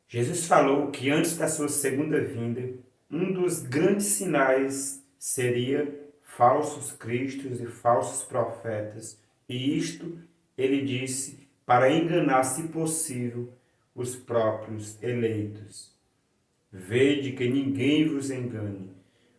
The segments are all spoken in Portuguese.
Jesus falou que antes da sua segunda vinda, um dos grandes sinais seria falsos cristos e falsos profetas. E isto ele disse para enganar, se possível, os próprios eleitos. Vede que ninguém vos engane,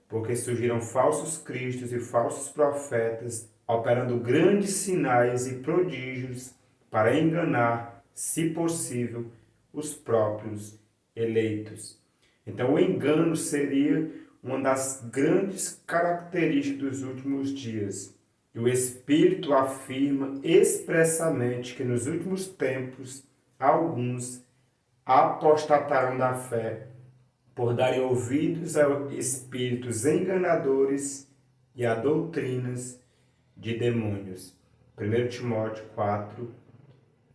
porque surgiram falsos cristos e falsos profetas, operando grandes sinais e prodígios para enganar, se possível, os próprios eleitos. Então, o engano seria uma das grandes características dos últimos dias. E o Espírito afirma expressamente que nos últimos tempos alguns apostatarão da fé por darem ouvidos a espíritos enganadores e a doutrinas de demônios. 1 Timóteo 4,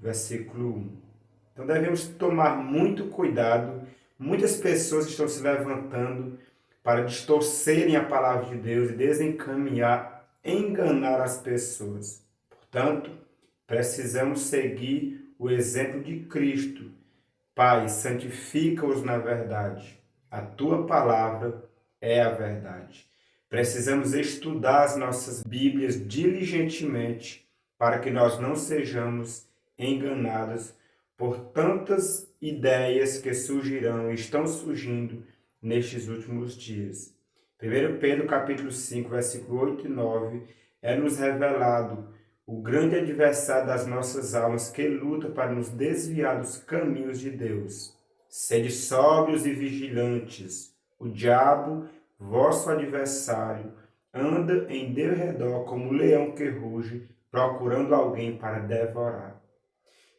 versículo 1. Então devemos tomar muito cuidado. Muitas pessoas estão se levantando para distorcerem a palavra de Deus e desencaminhar, enganar as pessoas. Portanto, precisamos seguir o exemplo de Cristo. Pai, santifica-os na verdade. A tua palavra é a verdade. Precisamos estudar as nossas Bíblias diligentemente para que nós não sejamos enganados por tantas ideias que surgirão e estão surgindo nestes últimos dias. 1 Pedro capítulo 5, versículo 8 e 9, é nos revelado o grande adversário das nossas almas que luta para nos desviar dos caminhos de Deus. Sede sóbrios e vigilantes. O diabo, vosso adversário, anda em derredor como um leão que ruge, procurando alguém para devorar.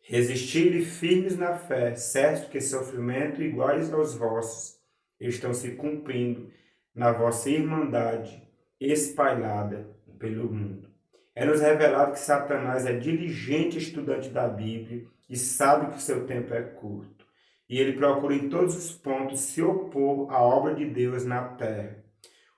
Resisti-lhe firmes na fé, certo que sofrimento iguais aos vossos estão se cumprindo na vossa irmandade espalhada pelo mundo. É-nos revelado que Satanás é diligente estudante da Bíblia e sabe que o seu tempo é curto. E ele procura em todos os pontos se opor à obra de Deus na terra.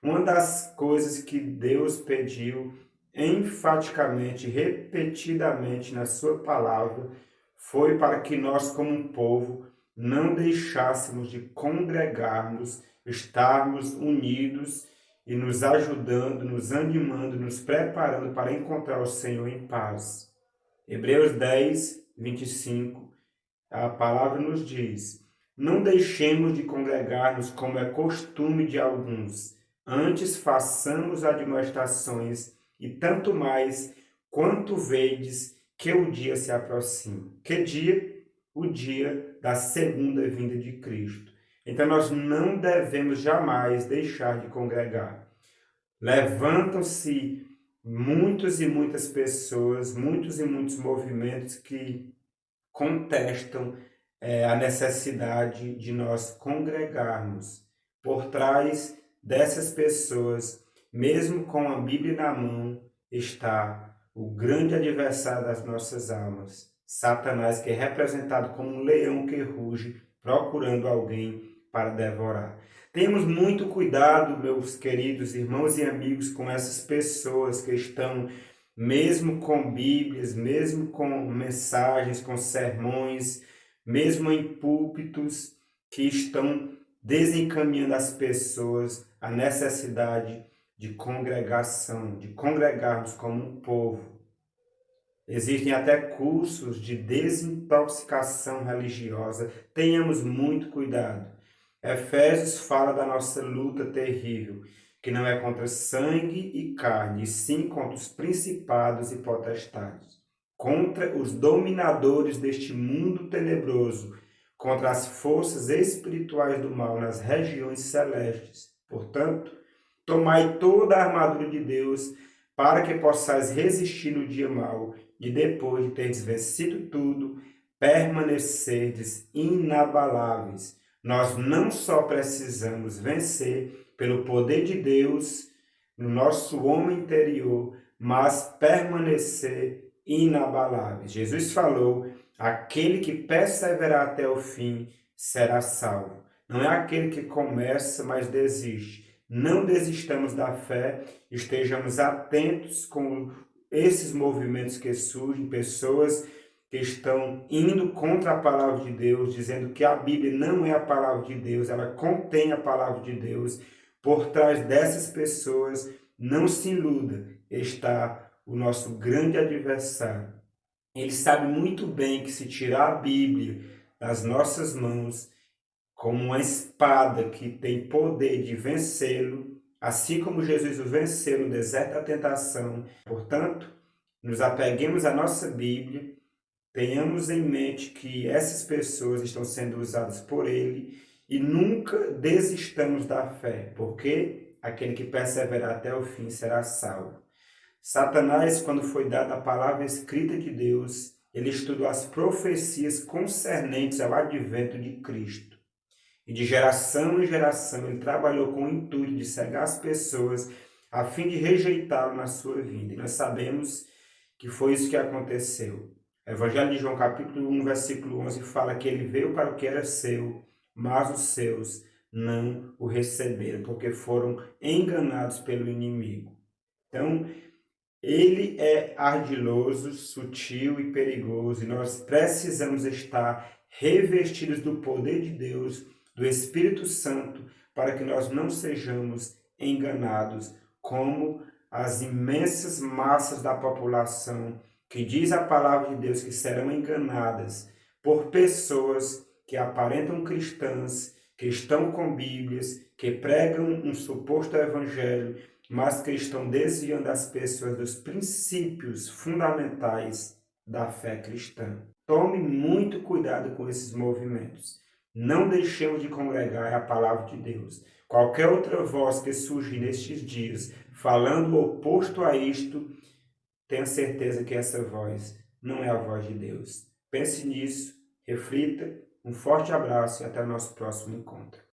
Uma das coisas que Deus pediu enfaticamente, repetidamente na sua palavra, foi para que nós, como um povo, não deixássemos de congregarmos, estarmos unidos e nos ajudando, nos animando, nos preparando para encontrar o Senhor em paz. Hebreus 10, 25, a palavra nos diz: não deixemos de congregar-nos como é costume de alguns, antes façamos admoestações, e tanto mais quanto vedes que o dia se aproxima. Que dia? O dia da segunda vinda de Cristo. Então nós não devemos jamais deixar de congregar. Levantam-se muitos e muitas pessoas, muitos e muitos movimentos que contestam a necessidade de nós congregarmos. Por trás dessas pessoas, mesmo com a Bíblia na mão, está o grande adversário das nossas almas, Satanás, que é representado como um leão que ruge, procurando alguém para devorar. Temos muito cuidado, meus queridos irmãos e amigos, com essas pessoas que estão, mesmo com Bíblias, mesmo com mensagens, com sermões, mesmo em púlpitos, que estão desencaminhando as pessoas à necessidade de congregação, de congregarmos como um povo. Existem até cursos de desintoxicação religiosa. Tenhamos muito cuidado. Efésios fala da nossa luta terrível, que não é contra sangue e carne, e sim contra os principados e potestades, contra os dominadores deste mundo tenebroso, contra as forças espirituais do mal nas regiões celestes. Portanto, tomai toda a armadura de Deus para que possais resistir no dia mau e depois de teres vencido tudo, permanecerdes inabaláveis. Nós não só precisamos vencer pelo poder de Deus no nosso homem interior, mas permanecer inabaláveis. Jesus falou: aquele que perseverar até o fim será salvo. Não é aquele que começa, mas desiste. Não desistamos da fé, estejamos atentos com esses movimentos que surgem, pessoas que estão indo contra a palavra de Deus, dizendo que a Bíblia não é a palavra de Deus, ela contém a palavra de Deus. Por trás dessas pessoas, não se iluda, está o nosso grande adversário. Ele sabe muito bem que se tirar a Bíblia das nossas mãos, como uma espada que tem poder de vencê-lo, assim como Jesus o venceu no deserto da tentação. Portanto, nos apeguemos à nossa Bíblia, tenhamos em mente que essas pessoas estão sendo usadas por Ele e nunca desistamos da fé, porque aquele que perseverar até o fim será salvo. Satanás, quando foi dada a palavra escrita de Deus, ele estudou as profecias concernentes ao advento de Cristo. E de geração em geração ele trabalhou com o intuito de cegar as pessoas a fim de rejeitá-lo na sua vinda. E nós sabemos que foi isso que aconteceu. O Evangelho de João, capítulo 1, versículo 11, fala que ele veio para o que era seu, mas os seus não o receberam, porque foram enganados pelo inimigo. Então, ele é ardiloso, sutil e perigoso, e nós precisamos estar revestidos do poder de Deus, do Espírito Santo, para que nós não sejamos enganados, como as imensas massas da população, que diz a palavra de Deus que serão enganadas por pessoas que aparentam cristãs, que estão com Bíblias, que pregam um suposto evangelho, mas que estão desviando as pessoas dos princípios fundamentais da fé cristã. Tome muito cuidado com esses movimentos. Não deixemos de congregar a palavra de Deus. Qualquer outra voz que surgir nestes dias, falando o oposto a isto, tenha certeza que essa voz não é a voz de Deus. Pense nisso, reflita, um forte abraço e até o nosso próximo encontro.